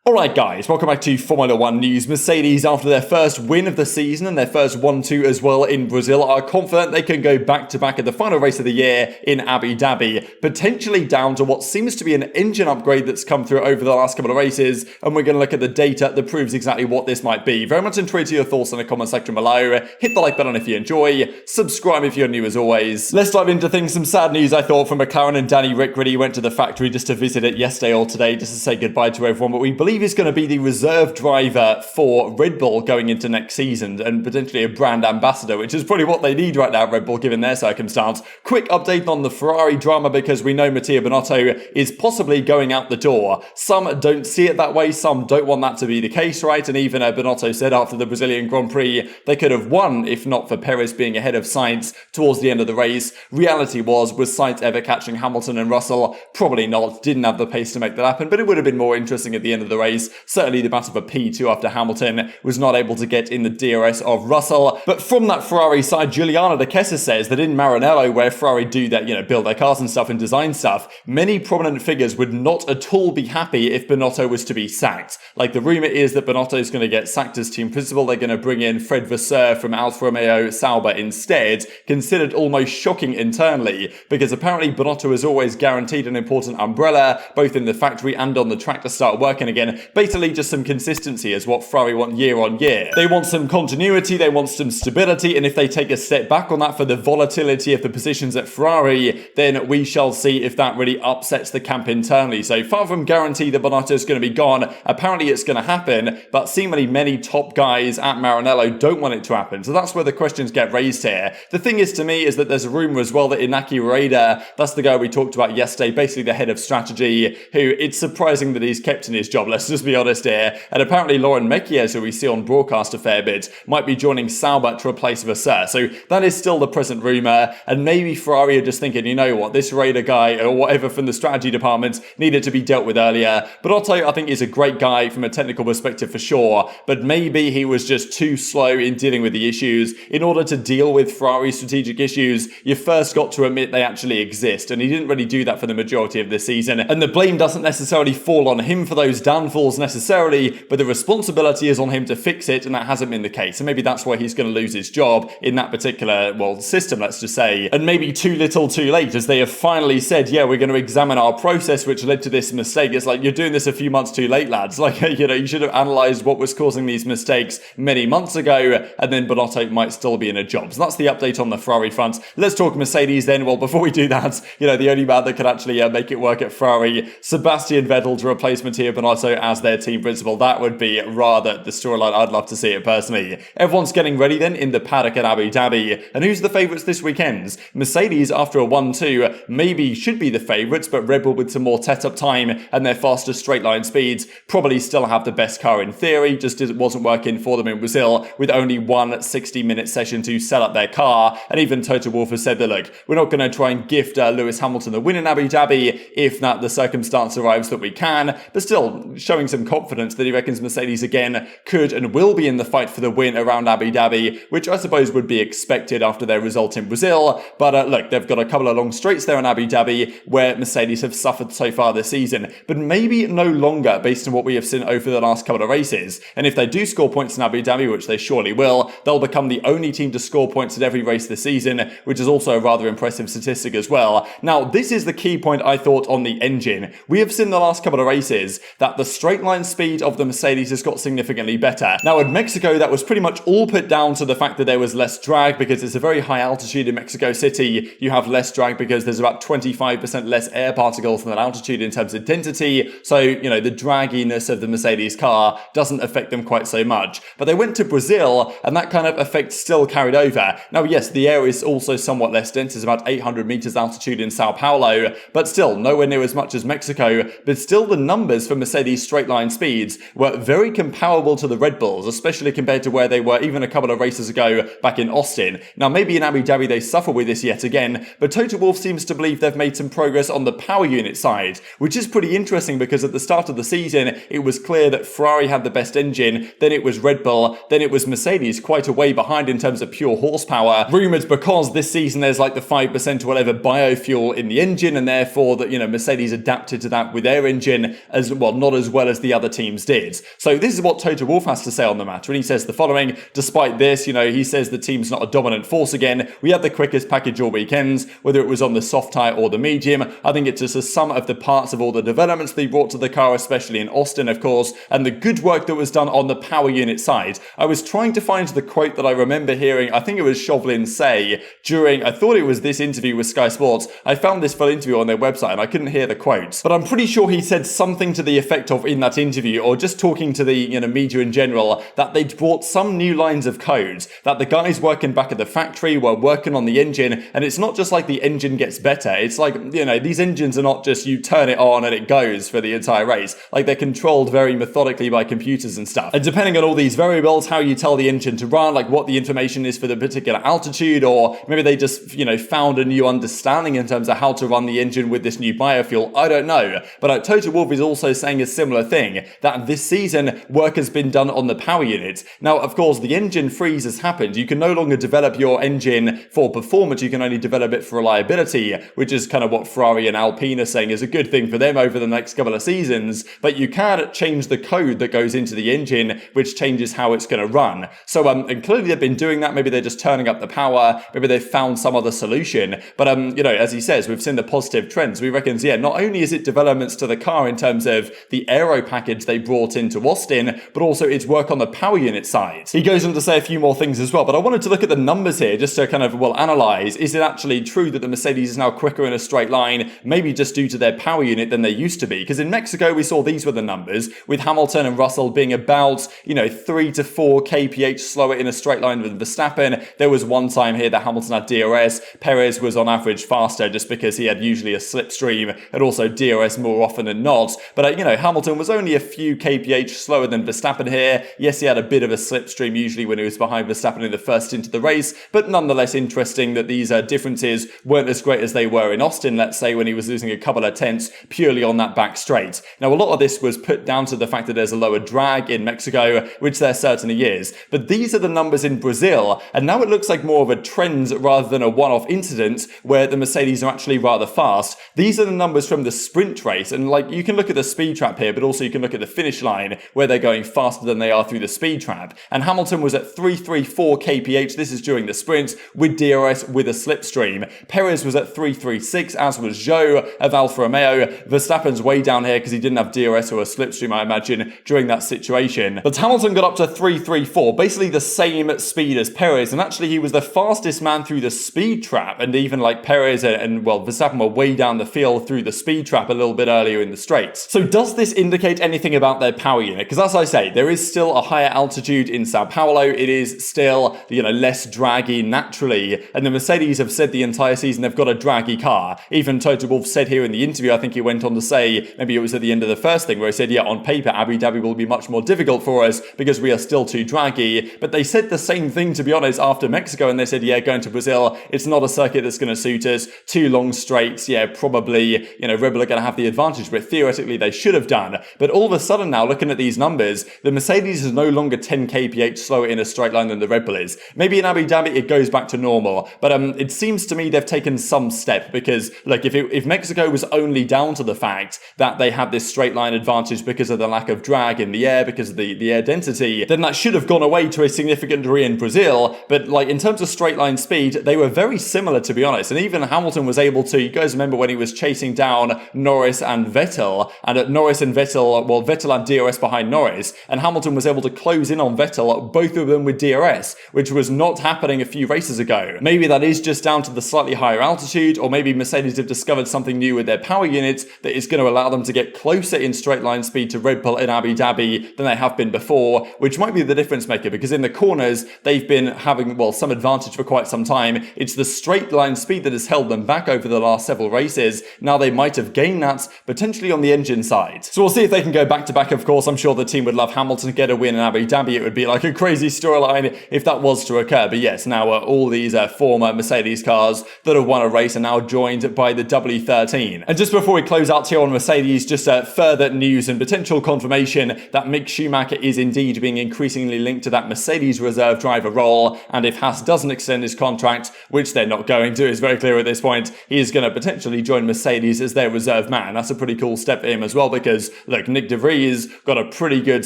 Alright guys, welcome back to Formula 1 news. Mercedes, after their first win of the season and their first 1-2 as well in Brazil, are confident they can go back-to-back at the final race of the year in Abu Dhabi, potentially down to what seems to be an engine upgrade that's come through over the last couple of races, and we're going to look at the data that proves exactly what this might be. Very much intrigued to your thoughts in the comment section below. Hit the like button if you enjoy, subscribe if you're new as always. Let's dive into things. Some sad news, I thought, from McLaren and Danny Rick. Really went to the factory just to visit it yesterday or today, just to say goodbye to everyone, but we believe is going to be the reserve driver for Red Bull going into next season and potentially a brand ambassador, which is probably what they need right now, Red Bull, given their circumstance. Quick update on the Ferrari drama, because we know Matteo Binotto is possibly going out the door. Some don't see it that way, some don't want that to be the case, right? And even Binotto said after the Brazilian Grand Prix they could have won if not for Perez being ahead of Sainz towards the end of the race. Reality was Sainz ever catching Hamilton and Russell? Probably not. Didn't have the pace to make that happen, but it would have been more interesting at the end of the race. Certainly the amount of a P2 after Hamilton was not able to get in the DRS of Russell. But from that Ferrari side, Giuliano De Kessa says that in Maranello, where Ferrari do that, build their cars and stuff and design stuff, many prominent figures would not at all be happy if Binotto was to be sacked. Like, the rumor is that Binotto is going to get sacked as team principal. They're going to bring in Fred Vasseur from Alfa Romeo Sauber instead, considered almost shocking internally, because apparently Binotto is always guaranteed an important umbrella, both in the factory and on the track to start working again. Basically just some consistency is what Ferrari want year on year. They want some continuity, they want some stability, and if they take a step back on that for the volatility of the positions at Ferrari, then we shall see if that really upsets the camp internally. So far from guarantee that Binotto is going to be gone, apparently it's going to happen, but seemingly many top guys at Maranello don't want it to happen. So that's where the questions get raised here. The thing is, to me, is that there's a rumor as well that Inaki Ueda, that's the guy we talked about yesterday, basically the head of strategy, who it's surprising that he's kept in his job, let's just be honest here. And apparently Lauren Mekies, who we see on broadcast a fair bit, might be joining Sauber to replace Vasseur. So that is still the present rumour, and maybe Ferrari are just thinking, you know what, this Raider guy or whatever from the strategy department needed to be dealt with earlier. Binotto, I think, is a great guy from a technical perspective for sure, but maybe he was just too slow in dealing with the issues. In order to deal with Ferrari's strategic issues, you first got to admit they actually exist, and he didn't really do that for the majority of this season. And the blame doesn't necessarily fall on him for those downfalls necessarily, but the responsibility is on him to fix it, and that hasn't been the case. And maybe that's why he's going to lose his job in that particular, system, let's just say. And maybe too little too late, as they have finally said, yeah, we're going to examine our process which led to this mistake. It's like, you're doing this a few months too late, lads. Like, you should have analysed what was causing these mistakes many months ago, and then Binotto might still be in a job. So that's the update on the Ferrari front. Let's talk Mercedes then. Well, before we do that, the only man that could actually make it work at Ferrari, Sebastian Vettel to replace Matteo Binotto as their team principal. That would be rather the storyline. I'd love to see it personally. Everyone's getting ready then in the paddock at Abu Dhabi. And who's the favourites this weekend? Mercedes, after a 1-2, maybe should be the favourites, but Red Bull, with some more set-up time and their faster straight-line speeds, probably still have the best car in theory, just as it wasn't working for them in Brazil, with only one 60-minute session to set up their car. And even Toto Wolff has said that, look, we're not going to try and gift Lewis Hamilton the win in Abu Dhabi if not the circumstance arrives that we can, but still showing some confidence that he reckons Mercedes again could and will be in the fight for the win around Abu Dhabi, which I suppose would be expected after their result in Brazil. But look, they've got a couple of long straights there in Abu Dhabi where Mercedes have suffered so far this season, but maybe no longer based on what we have seen over the last couple of races. And if they do score points in Abu Dhabi, which they surely will, they'll become the only team to score points at every race this season, which is also a rather impressive statistic as well. Now, this is the key point, I thought, on the engine. We have seen the last couple of races that the straight line speed of the Mercedes has got significantly better. Now, at Mexico, that was pretty much all put down to the fact that there was less drag, because it's a very high altitude in Mexico City. You have less drag because there's about 25% less air particles than that altitude in terms of density. So, the dragginess of the Mercedes car doesn't affect them quite so much. But they went to Brazil, and that kind of effect still carried over. Now, yes, the air is also somewhat less dense. It's about 800 meters altitude in Sao Paulo, but still nowhere near as much as Mexico. But still, the numbers for Mercedes straight line speeds were very comparable to the Red Bulls, especially compared to where they were even a couple of races ago back in Austin. Now, maybe in Abu Dhabi they suffer with this yet again, but Toto Wolff seems to believe they've made some progress on the power unit side, which is pretty interesting, because at the start of the season it was clear that Ferrari had the best engine, then it was Red Bull, then it was Mercedes quite a way behind in terms of pure horsepower. Rumoured because this season there's like the 5% or whatever biofuel in the engine, and therefore that Mercedes adapted to that with their engine as well, not as well as the other teams did. So this is what Toto Wolff has to say on the matter, and he says the following: despite this, he says the team's not a dominant force again. We had the quickest package all weekends, whether it was on the soft tyre or the medium. I think it's just a sum of the parts of all the developments they brought to the car, especially in Austin, of course, and the good work that was done on the power unit side. I was trying to find the quote that I remember hearing, I think it was Chauvelin say, I thought it was this interview with Sky Sports. I found this full interview on their website and I couldn't hear the quotes, but I'm pretty sure he said something to the effect of, in that interview, or just talking to the media in general, that they'd brought some new lines of code, that the guys working back at the factory were working on the engine, and it's not just like the engine gets better. It's like, these engines are not just you turn it on and it goes for the entire race. Like, they're controlled very methodically by computers and stuff. And depending on all these variables, how you tell the engine to run, like what the information is for the particular altitude, or maybe they just, found a new understanding in terms of how to run the engine with this new biofuel. I don't know. But Toto Wolff is also saying a similar thing, that this season work has been done on the power unit. Now, of course, the engine freeze has happened. You can no longer develop your engine for performance. You can only develop it for reliability, which is kind of what Ferrari and Alpine are saying is a good thing for them over the next couple of seasons. But you can change the code that goes into the engine, which changes how it's going to run. So, and clearly they've been doing that. Maybe they're just turning up the power. Maybe they've found some other solution. But, as he says, we've seen the positive trends. We reckon, not only is it developments to the car in terms of the aero package they brought into Austin, but also its work on the power unit side. He goes on to say a few more things as well, but I wanted to look at the numbers here just to kind of, analyze, is it actually true that the Mercedes is now quicker in a straight line, maybe just due to their power unit than they used to be? Because in Mexico, we saw these were the numbers, with Hamilton and Russell being about, 3 to 4 kph slower in a straight line than Verstappen. There was one time here that Hamilton had DRS. Perez was on average faster just because he had usually a slipstream, and also DRS more often than not. But, Hamilton was only a few kph slower than Verstappen here. Yes, he had a bit of a slipstream usually when he was behind Verstappen in the first stint of the race, but nonetheless interesting that these differences weren't as great as they were in Austin, let's say, when he was losing a couple of tenths purely on that back straight. Now, a lot of this was put down to the fact that there's a lower drag in Mexico, which there certainly is. But these are the numbers in Brazil, and now it looks like more of a trend rather than a one-off incident where the Mercedes are actually rather fast. These are the numbers from the sprint race, and you can look at the speed trap here, but also you can look at the finish line where they're going faster than they are through the speed trap. And Hamilton was at 334 kph, this is during the sprint, with DRS with a slipstream. Perez was at 336, as was Zhou of Alfa Romeo. Verstappen's way down here because he didn't have DRS or a slipstream, I imagine, during that situation. But Hamilton got up to 334, basically the same speed as Perez, and actually he was the fastest man through the speed trap, and even Perez and Verstappen were way down the field through the speed trap a little bit earlier in the straights. So does this indicate anything about their power unit? Because as I say, there is still a higher altitude in Sao Paulo. It is still, less draggy naturally, and the Mercedes have said the entire season they've got a draggy car. Even Toto Wolff said here in the interview, I think he went on to say, maybe it was at the end of the first thing, where he said, on paper, Abu Dhabi will be much more difficult for us because we are still too draggy. But they said the same thing, to be honest, after Mexico, and they said, going to Brazil, it's not a circuit that's going to suit us. 2 long straights, probably, Red Bull are going to have the advantage, but theoretically they should have done. But all of a sudden now, looking at these numbers, the Mercedes is no longer 10 kph slower in a straight line than the Red Bull is. Maybe in Abu Dhabi it goes back to normal, but it seems to me they've taken some step, because if Mexico was only down to the fact that they had this straight line advantage because of the lack of drag in the air, because of the air density, then that should have gone away to a significant degree in Brazil. But in terms of straight line speed, they were very similar, to be honest. And even Hamilton was able to, you guys remember when he was chasing down Norris and Vettel, and at Norris and Vettel, Vettel had DRS behind Norris, and Hamilton was able to close in on Vettel, both of them with DRS, which was not happening a few races ago. Maybe that is just down to the slightly higher altitude, or maybe Mercedes have discovered something new with their power units that is going to allow them to get closer in straight line speed to Red Bull in Abu Dhabi than they have been before, which might be the difference maker, because in the corners they've been having some advantage for quite some time. It's the straight line speed that has held them back over the last several races. Now they might have gained that potentially on the engine side. So we'll see if they can go back to back. Of course, I'm sure the team would love Hamilton to get a win in Abu Dhabi. It would be like a crazy storyline if that was to occur. But yes, now all these former Mercedes cars that have won a race are now joined by the W13. And just before we close out here on Mercedes, just further news and potential confirmation that Mick Schumacher is indeed being increasingly linked to that Mercedes reserve driver role. And if Haas doesn't extend his contract, which they're not going to, is very clear at this point, he is going to potentially join Mercedes as their reserve man. That's a pretty cool step for him as well, because look, Nick de Vries got a pretty good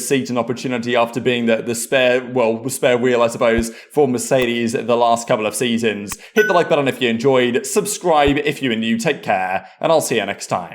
seat and opportunity after being the spare wheel, I suppose, for Mercedes the last couple of seasons. Hit the like button if you enjoyed, subscribe if you are new, take care, and I'll see you next time.